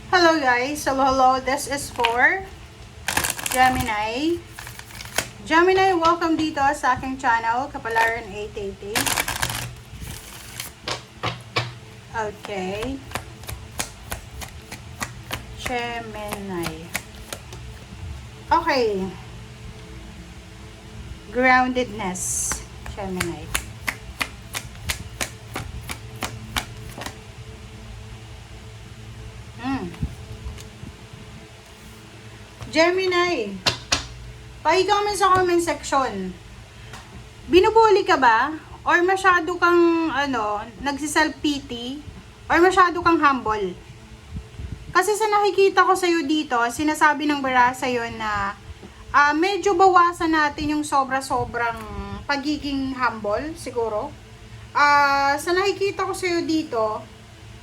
Hello guys, so hello, this is for Gemini. Gemini, welcome dito sa aking channel, Kapalaran 888. Okay. Gemini. Okay. Groundedness. Gemini. Gemini, pa-comment sa comment section. Binubuli ka ba? Or masyado kang, nagsiself-pity? Or masyado kang humble? Kasi sa nakikita ko sa'yo dito, sinasabi ng bara sa'yo na medyo bawasan natin yung sobra-sobrang pagiging humble, siguro. Sa nakikita ko sa'yo dito,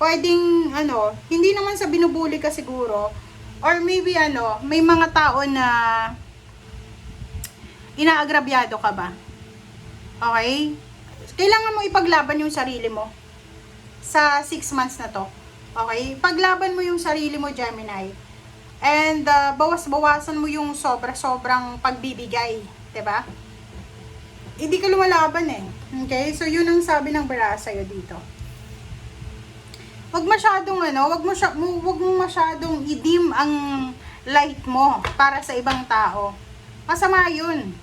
pwedeng, hindi naman sa binubuli ka siguro, or maybe may mga tao na inaagrabyado ka ba? Okay? Kailangan mo ipaglaban yung sarili mo sa 6 months na to. Okay? Paglaban mo yung sarili mo, Gemini. And bawas-bawasan mo yung sobra-sobrang pagbibigay. 'Di ba? Hindi ka lumalaban eh. Okay? So yun ang sabi ng bara sa'yo dito. Wag masyadong wag mo masyadong idim ang light mo para sa ibang tao. Masama 'yun.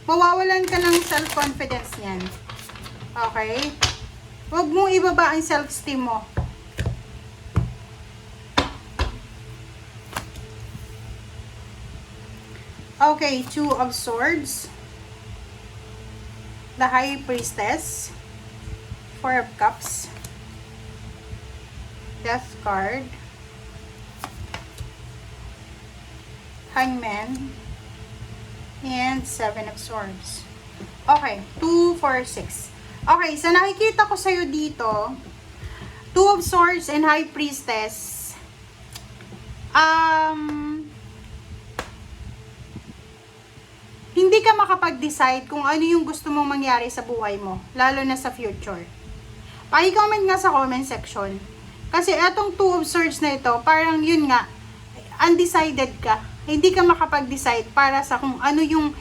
Mawawalan ka ng self-confidence niyan. Okay? Wag mo ibaba ang self-esteem mo. Okay, 2 of Swords. The High Priestess. 4 of Cups. Death card, Hangman, and 7 of Swords. Okay, 2, 4, 6. Okay, sa nakikita ko sa'yo dito, 2 of Swords and High Priestess, hindi ka makapag-decide kung ano yung gusto mong mangyari sa buhay mo, lalo na sa future. Paki-comment nga sa comment section. Kasi etong 2 of Swords na ito, parang yun nga, undecided ka. Hindi ka makapag-decide para sa kung ano yung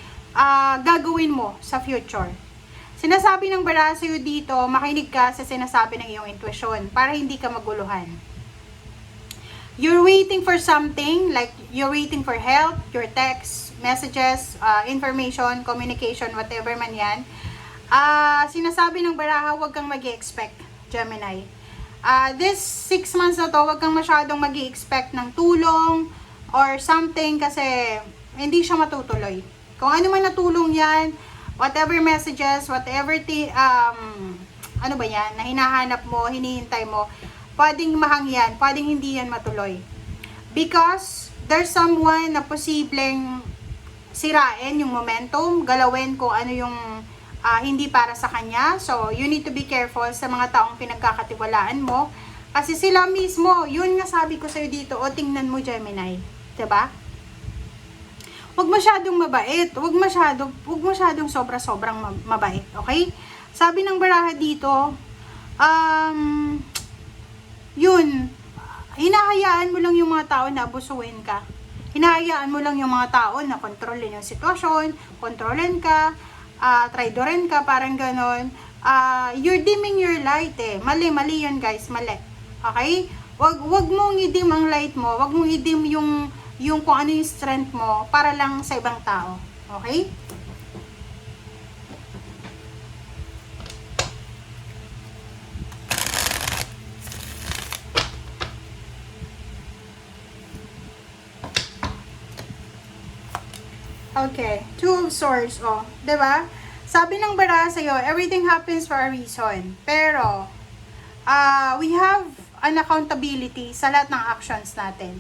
gagawin mo sa future. Sinasabi ng bara sa'yo dito, makinig ka sa sinasabi ng iyong intuition para hindi ka maguluhan. You're waiting for something, like you're waiting for help, your text, messages, information, communication, whatever man yan. Sinasabi ng baraha, huwag kang mag-expect, Gemini. This 6 months na to, huwag kang masyadong mag-i-expect ng tulong or something kasi hindi siya matutuloy. Kung ano man natulong yan, whatever messages, whatever ano ba yan, na hinahanap mo, hinihintay mo, pwedeng mahangyan, pwedeng hindi yan matuloy. Because there's someone na posibleng sirain yung momentum, galawin kung ano yung hindi para sa kanya. So, you need to be careful sa mga taong pinagkakatiwalaan mo. Kasi sila mismo, yun nga sabi ko sa'yo dito, o tingnan mo Gemini. 'Di ba? Huwag masyadong mabait. Huwag masyadong sobra-sobrang mabait. Okay? Sabi ng baraha dito, yun, hinahayaan mo lang yung mga tao na abusuhin ka. Hinahayaan mo lang yung mga tao na kontrolin yung sitwasyon, kontrolin ka, traidorin ka, parang ganon. You're dimming your light eh. Mali yun guys, mali. Okay? Wag mong i-dim ang light mo, wag mong i-dim yung kung ano yung strength mo para lang sa ibang tao. Okay? Okay, 2 of Swords, oh, 'di ba? Sabi ng bara sa'yo, everything happens for a reason. Pero, we have an accountability sa lahat ng actions natin.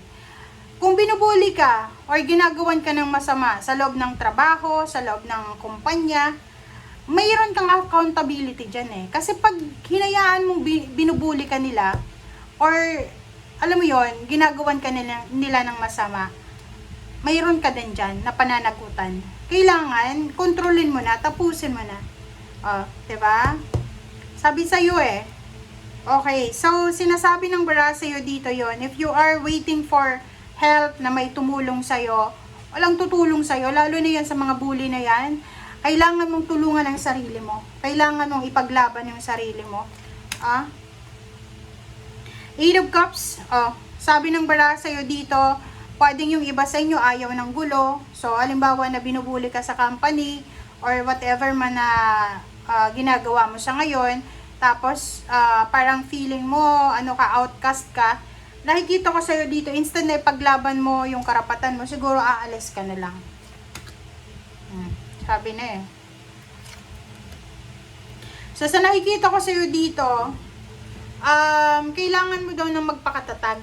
Kung binubuli ka or ginagawan ka ng masama sa loob ng trabaho, sa loob ng kumpanya, mayroon kang accountability dyan eh. Kasi pag hinayaan mong binubuli ka nila, or alam mo yon, ginagawan ka nila ng masama, mayroon ka din dyan na pananagutan. Kailangan, kontrolin mo na, tapusin mo na. Diba? Sabi sa'yo eh, Okay, so sinasabi ng bara sa'yo dito yon, if you are waiting for help na may tumulong sa'yo, walang tutulong sa'yo, lalo na yan sa mga bully na yan, kailangan mong tulungan ang sarili mo. Kailangan mong ipaglaban yung sarili mo. Eight of Cups, sabi ng bara sa'yo dito, pwedeng yung iba sa inyo ayaw ng gulo. So, halimbawa na binubuli ka sa company or whatever man na ginagawa mo sa ngayon. Tapos, parang feeling mo, outcast ka. Nakikita ko sa'yo dito, instant na ipaglaban mo yung karapatan mo, siguro aalis ka na lang. Sabi na eh. So, sa nakikita ko sa'yo dito, kailangan mo daw ng magpakatatag.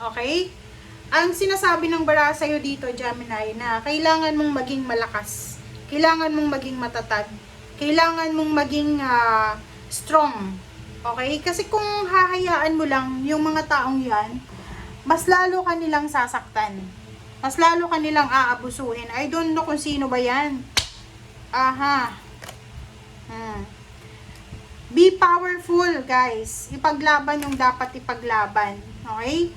Okay? Ang sinasabi ng bara sa'yo dito, Gemini, na kailangan mong maging malakas. Kailangan mong maging matatag. Kailangan mong maging strong. Okay? Kasi kung hahayaan mo lang yung mga taong yan, mas lalo ka nilang sasaktan. Mas lalo ka nilang aabusuhin. I don't know kung sino ba yan. Be powerful, guys. Ipaglaban yung dapat ipaglaban. Okay?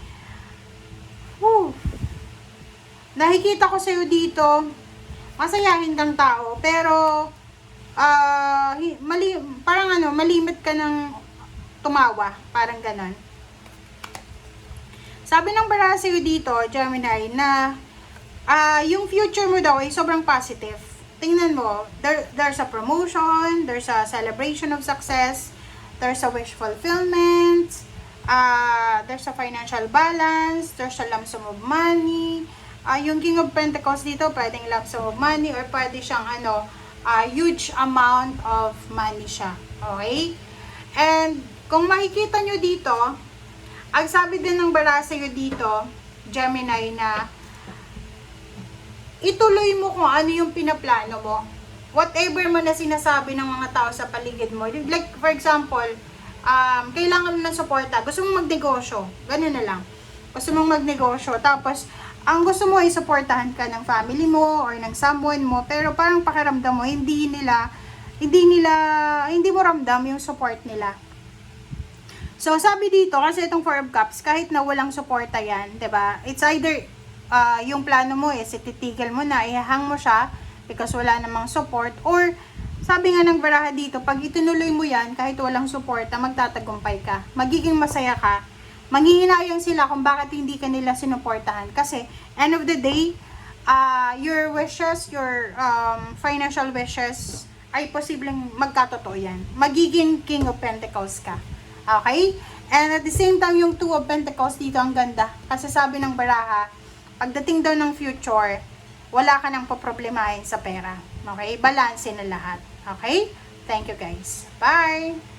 Nakikita ko sa'yo dito, masayahin kang tao, pero malimit ka ng tumawa, parang ganon. Sabi ng bara sa'yo dito, Gemini, na yung future mo daw ay sobrang positive. Tingnan mo, there's a promotion, there's a celebration of success, there's a wish fulfillment, there's a financial balance, there's a lump sum of money. Yung King of Pentacles dito, pwedeng lump sum of money or pwede siyang huge amount of money siya. Okay? And kung makikita nyo dito, ang sabi din ng bara sa'yo dito, Gemini, na ituloy mo kung ano yung pinaplano mo. Whatever man na sinasabi ng mga tao sa paligid mo. Like, for example, kailangan mo ng suporta. Gusto mong magnegosyo. Ganun na lang. Gusto mong magnegosyo. Tapos, ang gusto mo ay suportahan ka ng family mo or ng someone mo. Pero parang pakiramdam mo, hindi mo ramdam yung support nila. So, sabi dito, kasi itong Four of Cups, kahit na walang suporta yan, 'di ba? It's either yung plano mo is ititigil mo na, ihahang mo siya because wala namang support, or sabi nga ng baraha dito, pag itinuloy mo yan kahit walang suporta, magtatagumpay ka, magiging masaya ka, manghihinayang sila kung bakit hindi ka nila sinuportahan, kasi end of the day, your wishes, your financial wishes ay posibleng magkatotoo yan, magiging King of Pentacles ka. Okay? And at the same time, yung Two of Pentacles dito, ang ganda, kasi sabi ng baraha, pagdating daw ng future, wala ka nang poproblemahin sa pera. Okay? Balanse na lahat. Okay? Thank you, guys. Bye!